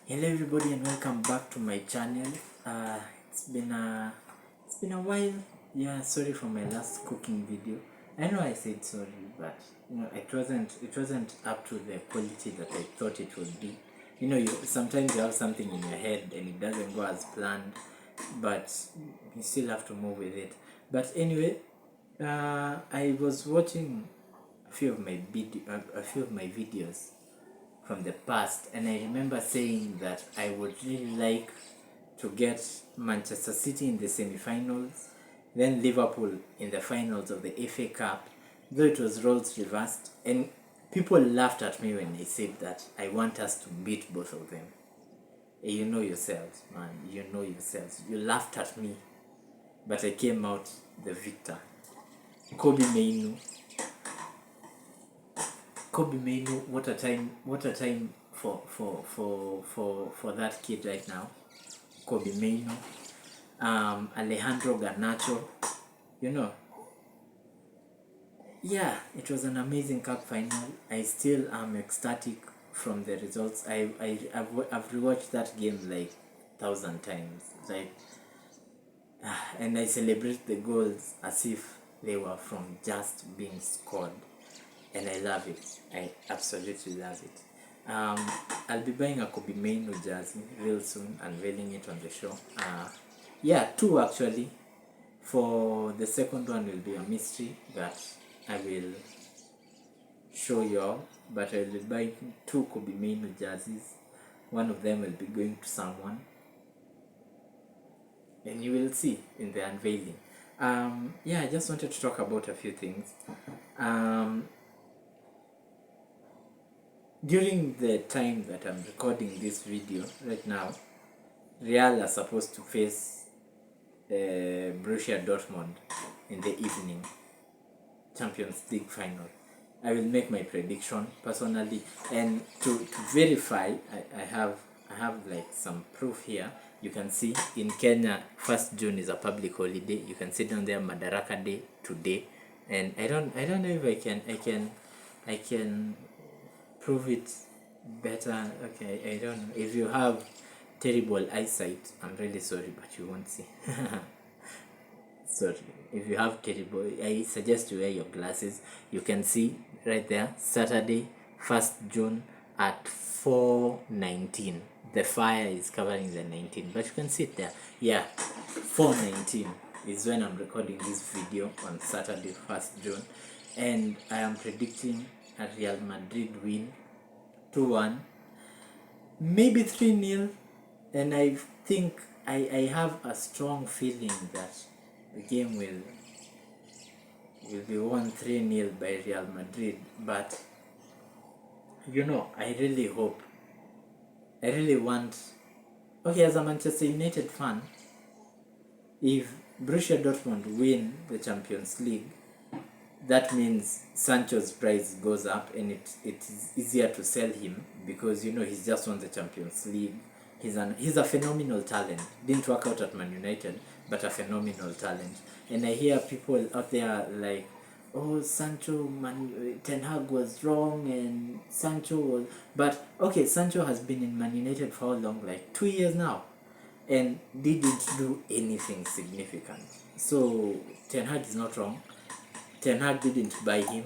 Hello everybody and welcome back to my channel. It's been a while. Yeah, sorry for my last cooking video. I know I said sorry, but it wasn't up to the quality that I thought it would be. You sometimes you have something in your head and it doesn't go as planned, but you still have to move with it. But anyway, I was watching a few of my videos from the past, and I remember saying that I would really like to get Manchester City in the semi-finals, then Liverpool in the finals of the FA Cup, though it was roles reversed, and people laughed at me when I said that I want us to beat both of them. You know yourselves, man. You know yourselves. You laughed at me, but I came out the victor. Kobe Mainu, what a time! What a time for that kid right now. Kobe Mainu, Alejandro Garnacho. Yeah, it was an amazing cup final. I still am ecstatic from the results. I've rewatched that game like 1,000 times. And I celebrate the goals as if they were from just being scored, and I love it. I absolutely love it. I'll be buying a Kobe Mainu jersey real soon, unveiling it on the show. Yeah, two actually. For the second one will be a mystery that I will show you all, but I will be buying two Kobe Mainu jerseys. One of them will be going to someone, and you will see in the unveiling. Yeah, I just wanted to talk about a few things. During the time that I'm recording this video right now, Real are supposed to face Borussia Dortmund in the evening, Champions League final. I will make my prediction personally, and to verify, I have like some proof here. You can see in Kenya, 1st June is a public holiday. You can see down there Madaraka Day today, and I don't know if I can prove it better. Okay, I don't know. If you have terrible eyesight, I'm really sorry, but you won't see. Sorry, if you have terrible, I suggest you wear your glasses. You can see right there, Saturday, 1st June at 4:19. The fire is covering the 19, but you can see it there. Yeah, 4:19 is when I'm recording this video on Saturday, 1st June, and I am predicting a Real Madrid win 2-1, maybe 3-0, and I think I have a strong feeling that the game will be won 3-0 by Real Madrid. But I really hope, I really want, okay, as a Manchester United fan, if Borussia Dortmund win the Champions League, that means Sancho's price goes up, and it is easier to sell him because he's just won the Champions League. He's a phenomenal talent. Didn't work out at Man United, but a phenomenal talent. And I hear people out there like, oh, Ten Hag was wrong, and Sancho was. But okay, Sancho has been in Man United for how long? Like 2 years now, and didn't do anything significant. So Ten Hag is not wrong. Ten Hag didn't buy him.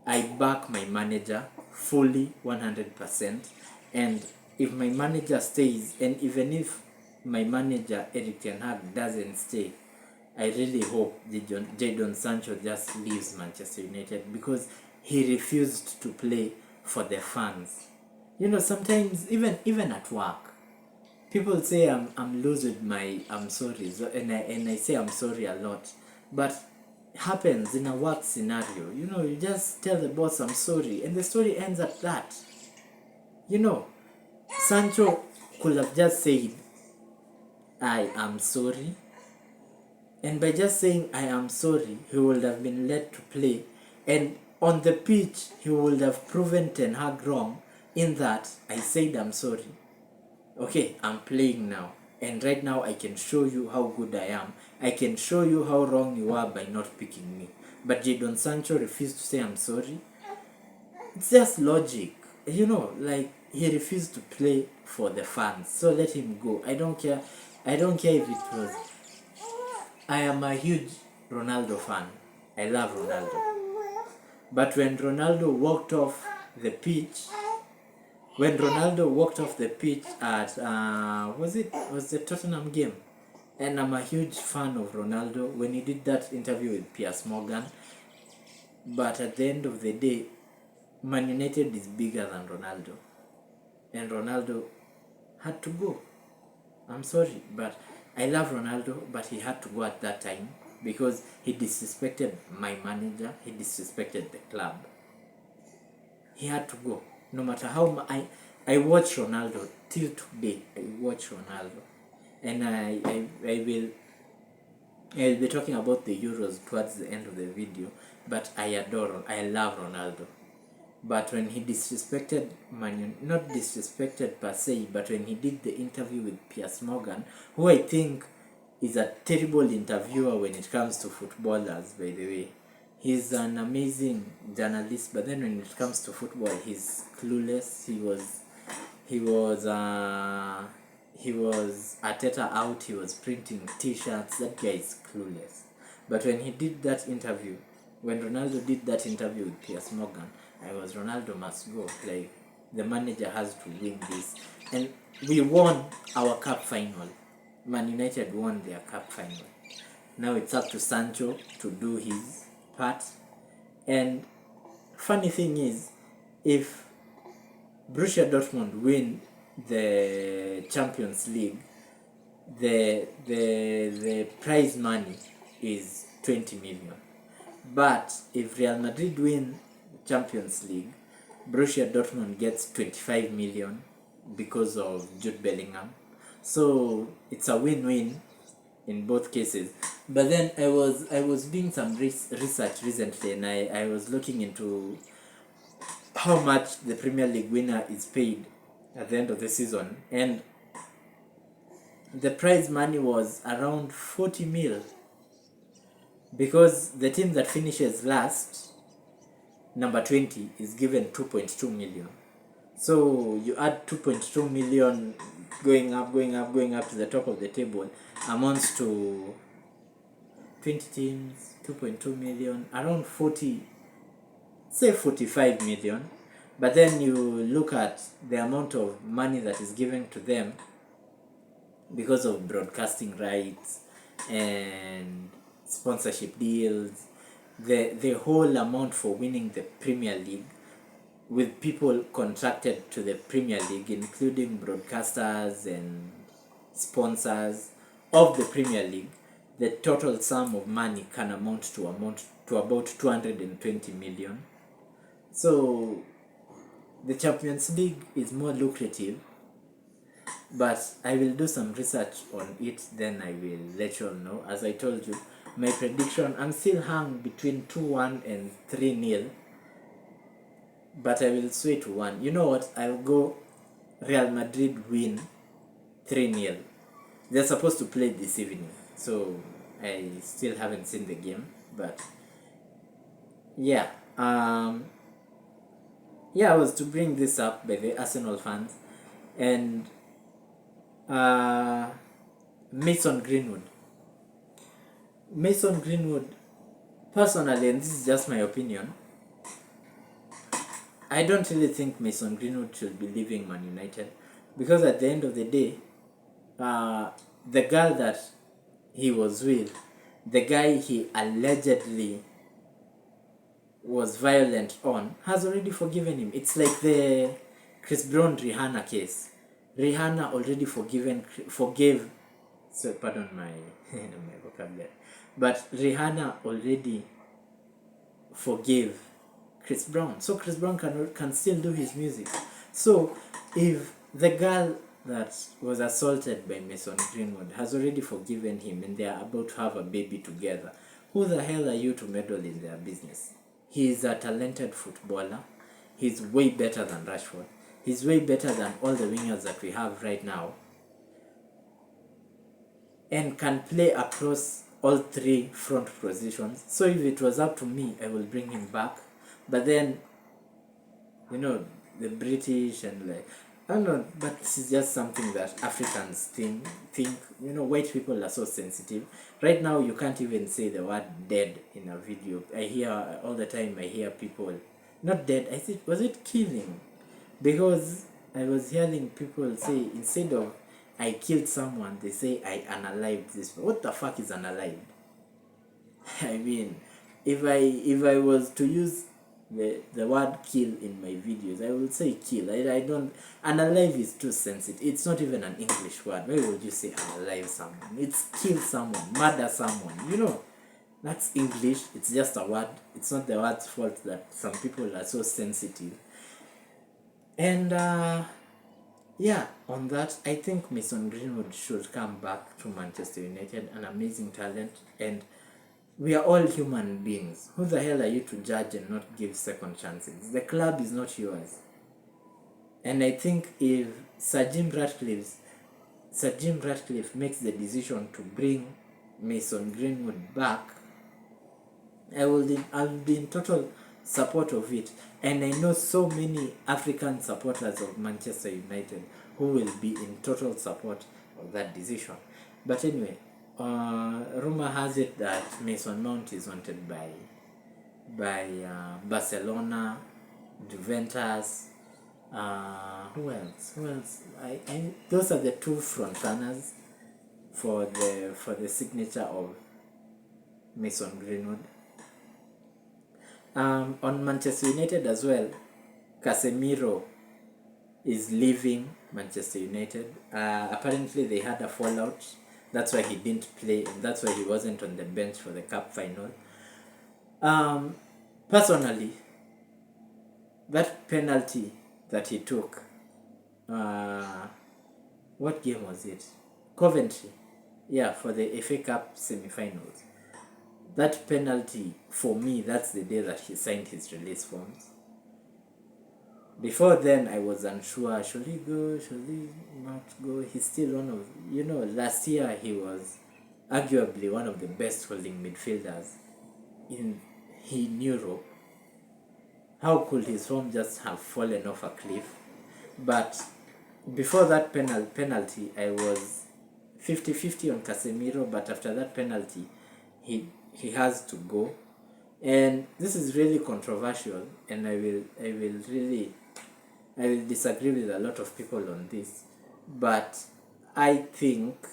I back my manager fully 100%, and if my manager stays, and even if my manager Erik Ten Hag doesn't stay, I really hope Jadon Sancho just leaves Manchester United, because he refused to play for the fans. Sometimes even at work, people say I'm loose with my I'm sorry, and I say I'm sorry a lot, but happens in a work scenario. You just tell the boss I'm sorry, and the story ends at that. Sancho could have just said I am sorry, and by just saying I am sorry, he would have been let to play, and on the pitch he would have proven Ten Hag wrong, in that I said I'm sorry. Okay, I'm playing now, and right now I can show you how good I am. I can show you how wrong you are by not picking me. But Jadon Sancho refused to say I'm sorry. It's just logic. Like, he refused to play for the fans. So let him go. I don't care. I don't care if it was. I am a huge Ronaldo fan. I love Ronaldo. But when Ronaldo walked off the pitch, at was the Tottenham game, and I'm a huge fan of Ronaldo. When he did that interview with Piers Morgan, but at the end of the day, Man United is bigger than Ronaldo, and Ronaldo had to go. I'm sorry, but I love Ronaldo, but he had to go at that time because he disrespected my manager, he disrespected the club. He had to go. No matter how I watch Ronaldo till today. I watch Ronaldo, and I'll be talking about the Euros towards the end of the video. But I love Ronaldo. But when he disrespected not disrespected per se, but when he did the interview with Piers Morgan, who I think is a terrible interviewer when it comes to footballers, by the way. He's an amazing journalist, but then when it comes to football, he's clueless. He was Arteta out. He was printing T-shirts. That guy is clueless. But when he did that interview, when Ronaldo did that interview with Piers Morgan, I was, Ronaldo must go. Like, the manager has to win this, and we won our cup final. Man United won their cup final. Now it's up to Sancho to do his part. And funny thing is, if Borussia Dortmund win the Champions League, the prize money is 20 million. But if Real Madrid win the Champions League, Borussia Dortmund gets 25 million because of Jude Bellingham. So it's a win-win in both cases. But then I was doing some research recently, and I was looking into how much the Premier League winner is paid at the end of the season, and the prize money was around 40 mil, because the team that finishes last, number 20, is given 2.2 million. So you add 2.2 million going up to the top of the table, amounts to 20 teams, 2.2 million, around 40, say 45 million. But then you look at the amount of money that is given to them because of broadcasting rights and sponsorship deals, the whole amount for winning the Premier League, with people contracted to the Premier League, including broadcasters and sponsors of the Premier League, the total sum of money can amount to about 220 million. So the Champions League is more lucrative, but I will do some research on it, then I will let you all know. As I told you, my prediction, I'm still hung between 2-1 and 3-0, but I will sway to 1. You know what? I'll go Real Madrid win 3-0. They're supposed to play this evening, so I still haven't seen the game, but yeah. I was to bring this up by the Arsenal fans, and Mason Greenwood, personally, and this is just my opinion, I don't really think Mason Greenwood should be leaving Man United, because at the end of the day, the girl that he was with, the guy he allegedly was violent on, has already forgiven him. It's like the Chris Brown Rihanna case. Rihanna already forgave, so pardon my my vocabulary, but Rihanna already forgave Chris Brown. So Chris Brown can still do his music. So if the girl that was assaulted by Mason Greenwood has already forgiven him and they are about to have a baby together, who the hell are you to meddle in their business? He is a talented footballer. He's way better than Rashford. He's way better than all the wingers that we have right now, and can play across all three front positions. So if it was up to me, I will bring him back. But then, the British and like, I don't know, but this is just something that Africans think, you know, white people are so sensitive. Right now, you can't even say the word dead in a video. I hear all the time, I hear people, not dead, I said, was it killing? Because I was hearing people say, instead of I killed someone, they say I unalived this. What the fuck is unalived? I mean, if I was to use the word kill in my videos, I would say kill. I don't. Unalive is too sensitive. It's not even an English word. Why would you say unalive someone? It's kill someone, murder someone. You know, that's English. It's just a word. It's not the word's fault that some people are so sensitive. And yeah, on that, I think Mason Greenwood should come back to Manchester United, an amazing talent, and we are all human beings. Who the hell are you to judge and not give second chances? The club is not yours. And I think if Sir Jim Ratcliffe makes the decision to bring Mason Greenwood back, I'll be in total support of it. And I know so many African supporters of Manchester United who will be in total support of that decision. But anyway, rumor has it that Mason Mount is wanted by Barcelona, Juventus. Who else? I those are the two front runners for the signature of Mason Greenwood. On Manchester United as well, Casemiro is leaving Manchester United. Apparently they had a fallout. That's why he didn't play, and that's why he wasn't on the bench for the cup final. Personally, that penalty that he took, what game was it? Coventry. Yeah, for the FA Cup semi-finals. That penalty, for me, that's the day that he signed his release forms. Before then, I was unsure, should he go, should he not go? He's still one of, last year he was arguably one of the best holding midfielders in Europe. How could his form just have fallen off a cliff? But before that penalty, I was 50-50 on Casemiro, but after that penalty, he has to go. And this is really controversial, and I will disagree with a lot of people on this, but I think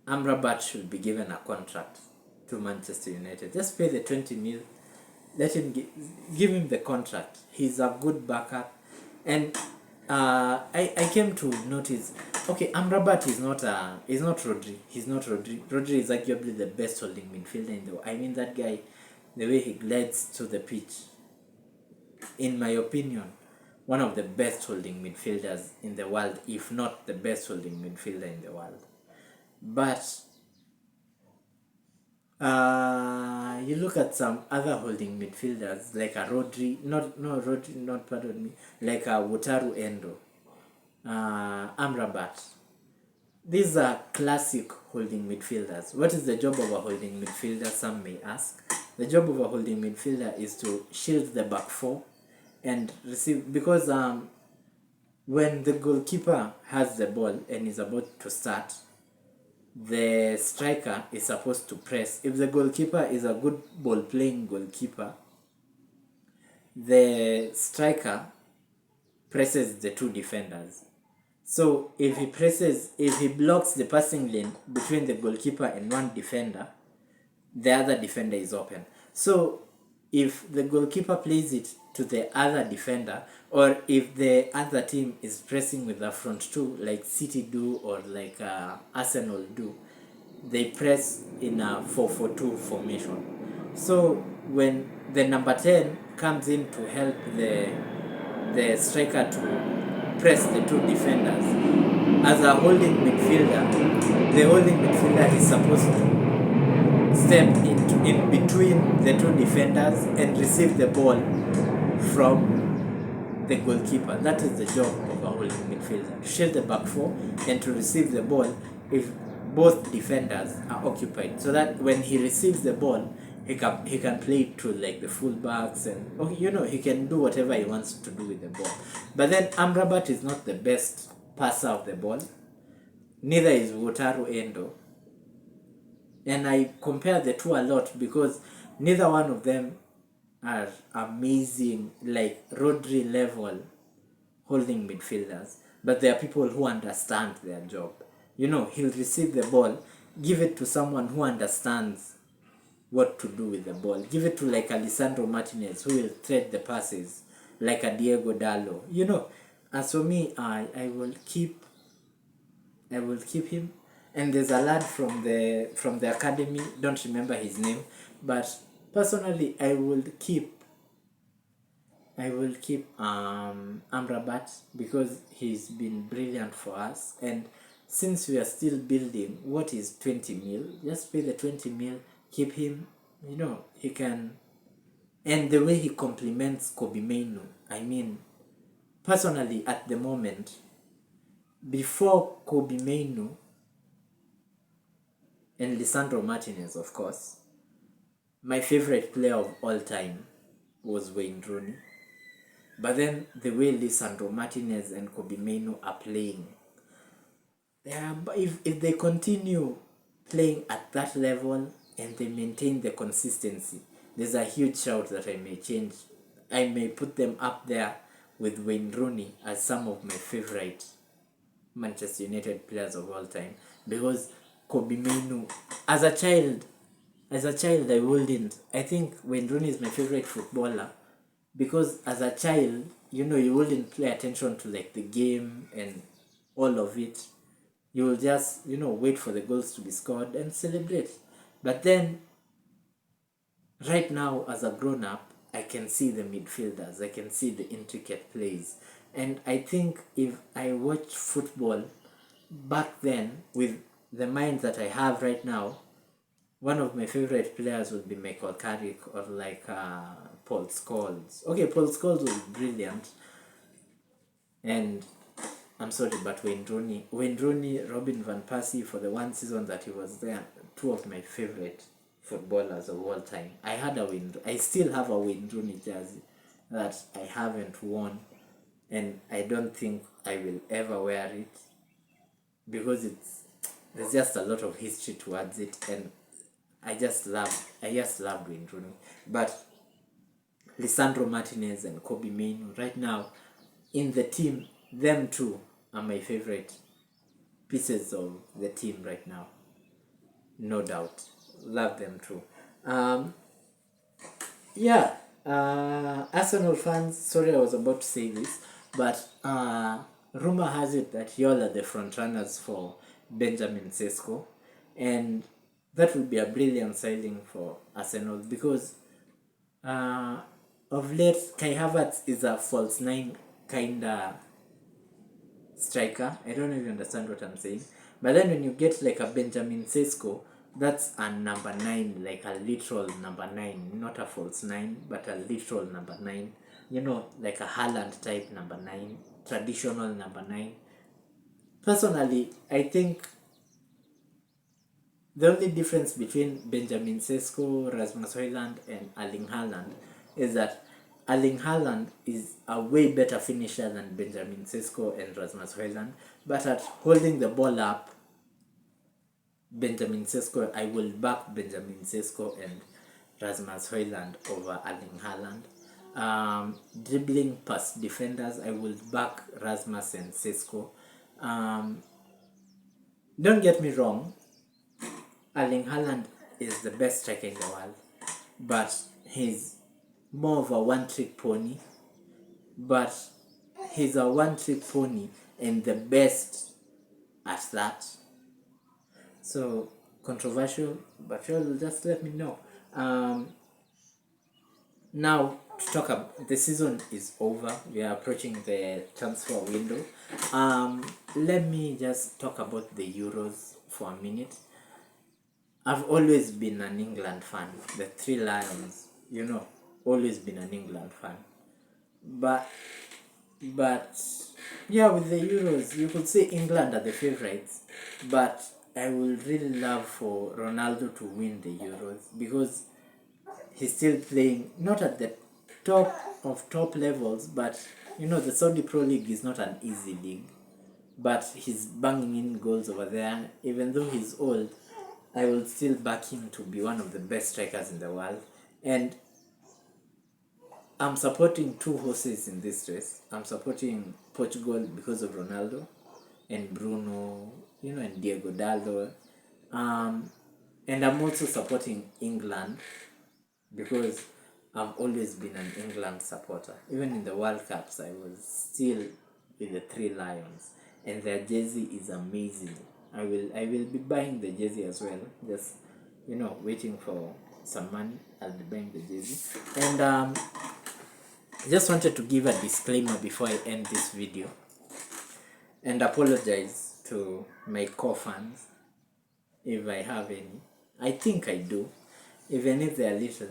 Amrabat should be given a contract to Manchester United. Just pay the 20 mil, let him give him the contract. He's a good backup, and I came to notice, okay, Amrabat is not Rodri. He's not Rodri. Rodri is arguably the best holding midfielder in the world. I mean, that guy, the way he glides to the pitch, in my opinion, one of the best holding midfielders in the world, if not the best holding midfielder in the world. But you look at some other holding midfielders like a Rodri, like a Wataru Endo, Amrabat. These are classic holding midfielders. What is the job of a holding midfielder, some may ask? The job of a holding midfielder is to shield the back four and receive, because when the goalkeeper has the ball and is about to start, the striker is supposed to press. If the goalkeeper is a good ball playing goalkeeper, the striker presses the two defenders. So if he blocks the passing lane between the goalkeeper and one defender, the other defender is open. So if the goalkeeper plays it to the other defender, or if the other team is pressing with the front two, like City do or like Arsenal do, they press in a 4-4-2 formation. So when the number 10 comes in to help the striker to press the two defenders, as a holding midfielder, the holding midfielder is supposed to step in between the two defenders and receive the ball from the goalkeeper. That is the job of a holding midfielder, to shield the back four and to receive the ball if both defenders are occupied, so that when he receives the ball, he can play it to like the fullbacks, and he can do whatever he wants to do with the ball. But then Amrabat is not the best passer of the ball. Neither is Wataru Endo. And I compare the two a lot because neither one of them are amazing, like Rodri level holding midfielders. But there are people who understand their job. He'll receive the ball, give it to someone who understands what to do with the ball. Give it to like Alessandro Martinez, who will thread the passes, like a Diego Dallo. As for me, I will keep him. And there's a lad from the academy, don't remember his name, but personally I will keep Amrabat because he's been brilliant for us. And since we are still building, what is 20 mil? Just pay the 20 mil, keep him. He can. And the way he complements Kobbie Mainoo, I mean, personally at the moment, before Kobbie Mainoo and Lisandro Martinez, of course, my favorite player of all time was Wayne Rooney. But then the way Lisandro Martinez and Kobbie Mainoo are playing, if they continue playing at that level and they maintain the consistency, there's a huge shout that I may put them up there with Wayne Rooney as some of my favorite Manchester United players of all time. Because Kobbie Mainoo, as a child I wouldn't. I think Wayne Rooney is my favorite footballer because as a child, you wouldn't pay attention to like the game and all of it. You will just, wait for the goals to be scored and celebrate. But then, right now, as a grown-up, I can see the midfielders. I can see the intricate plays. And I think if I watch football back then with the mind that I have right now, one of my favorite players would be Michael Carrick or like Paul Scholes. Okay, Paul Scholes was brilliant. And I'm sorry, but Wayne Rooney, Robin Van Persie, for the one season that he was there, two of my favorite footballers of all time. I still have a Wayne Rooney jersey that I haven't worn, and I don't think I will ever wear it because there's just a lot of history towards it, and I just loved Wayne Rooney. But Lisandro Martinez and Kobbie Mainoo right now in the team, them two are my favorite pieces of the team right now. No doubt. Love them too. Arsenal fans, sorry I was about to say this, but rumor has it that y'all are the front runners for Benjamin Sesko, and that would be a brilliant signing for Arsenal because of late Kai Havertz is a false nine kinda striker. I don't know if you understand what I'm saying. But then when you get like a Benjamin Sesko, that's a number 9, like a literal number 9, not a false 9, but a literal number 9. Like a Haaland type number 9, traditional number 9. Personally, I think the only difference between Benjamin Sesko, Rasmus Højlund, and Erling Haaland is that Erling Haaland is a way better finisher than Benjamin Sesko and Rasmus Højlund, but at holding the ball up, Benjamin Sesko, I will back Benjamin Sesko and Rasmus Højlund over Erling Haaland. Dribbling past defenders, I will back Rasmus and Sesko. Don't get me wrong, Erling Haaland is the best striker in the world, but he's more of a one-trick pony. But he's a one-trick pony and the best at that. So controversial, but you'll just let me know. Now to talk about the season is over. We are approaching the transfer window. Let me just talk about the Euros for a minute. I've always been an England fan. The Three Lions, always been an England fan. But yeah, with the Euros, you could say England are the favorites, but I would really love for Ronaldo to win the Euros because he's still playing, not at the top of top levels, but you know, the Saudi Pro League is not an easy league, but he's banging in goals over there. Even though he's old, I will still back him to be one of the best strikers in the world. And I'm supporting two horses in this race. I'm supporting Portugal because of Ronaldo and Bruno, you know, and Diego Dallo. And I'm also supporting England because I've always been an England supporter. Even in the World Cups, I was still with the Three Lions, and their jersey is amazing. I will be buying the jersey as well. Just, you know, waiting for some money. I'll be buying the jersey. And I just wanted to give a disclaimer before I end this video and apologize to my co-fans if I have any. I think I do, even if they are little.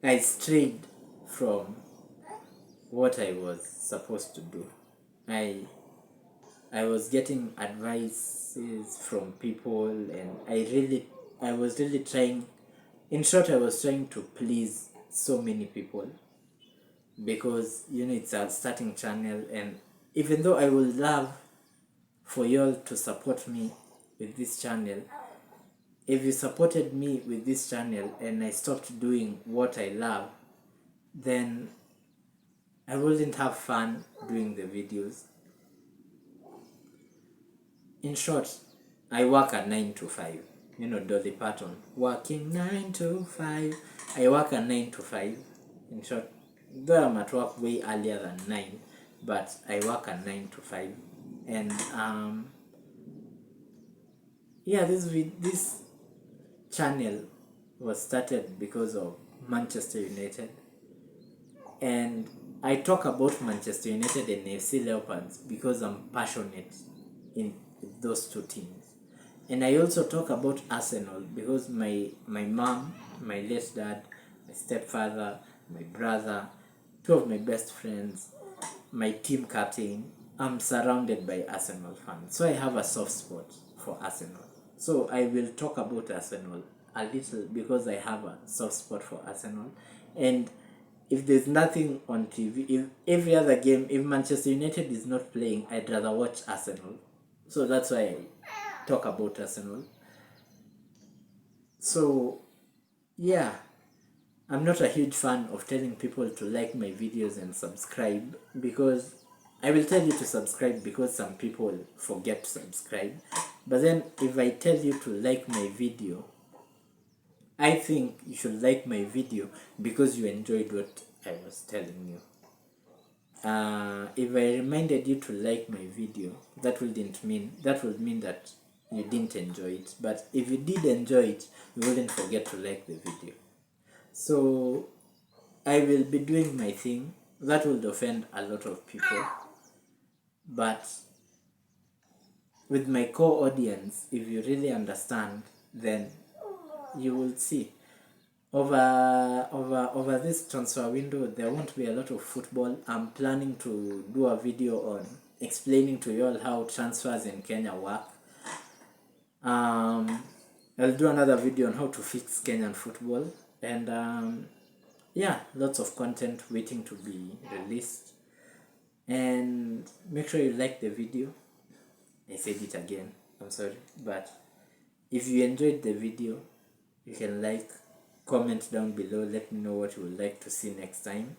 I strayed from what I was supposed to do. I was getting advices from people, and I was really trying, in short, I was trying to please so many people, because you know, it's a starting channel, and even though I would love for y'all to support me with this channel, if you supported me with this channel and I stopped doing what I love, then I wouldn't have fun doing the videos. In short, I work at 9 to 5. You know, Dolly Parton, working 9 to 5. I work at 9 to 5. In short, though I'm at work way earlier than 9, but I work at 9 to 5. And yeah, this channel was started because of Manchester United, and I talk about Manchester United and FC Leopards because I'm passionate in those two teams. And I also talk about Arsenal because my mom, my late dad, my stepfather, my brother, two of my best friends, my team captain, I'm surrounded by Arsenal fans. So I have a soft spot for Arsenal. So I will talk about Arsenal a little because I have a soft spot for Arsenal. And if there's nothing on TV, if every other game, if Manchester United is not playing, I'd rather watch Arsenal. So that's why I talk about Arsenal. So yeah, I'm not a huge fan of telling people to like my videos and subscribe, because I will tell you to subscribe because some people forget to subscribe. But then if I tell you to like my video, I think you should like my video because you enjoyed what I was telling you. If I reminded you to like my video, that would mean that you didn't enjoy it. But if you did enjoy it, you wouldn't forget to like the video. So I will be doing my thing. That would offend a lot of people. But with my core audience, if you really understand, then you will see. Over this transfer window, there won't be a lot of football. I'm planning to do a video on explaining to you all how transfers in Kenya work. I'll do another video on how to fix Kenyan football, and yeah, lots of content waiting to be released. And make sure you like the video. I said it again, I'm sorry, but if you enjoyed the video, you can like, comment down below, let me know what you would like to see next time.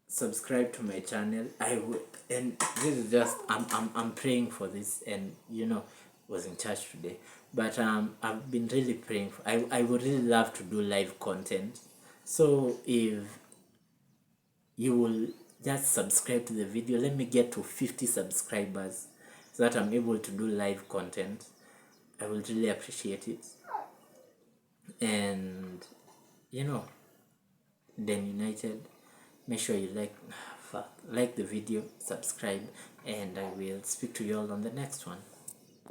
Subscribe to my channel. I would, and this is just, I'm praying for this, and you know, was in church today, but I've been really praying for, I would really love to do live content. So if you will just subscribe to the video, let me get to 50 subscribers so that I'm able to do live content. I will really appreciate it. And you know, then United, make sure you like the video, subscribe, and I will speak to you all on the next one.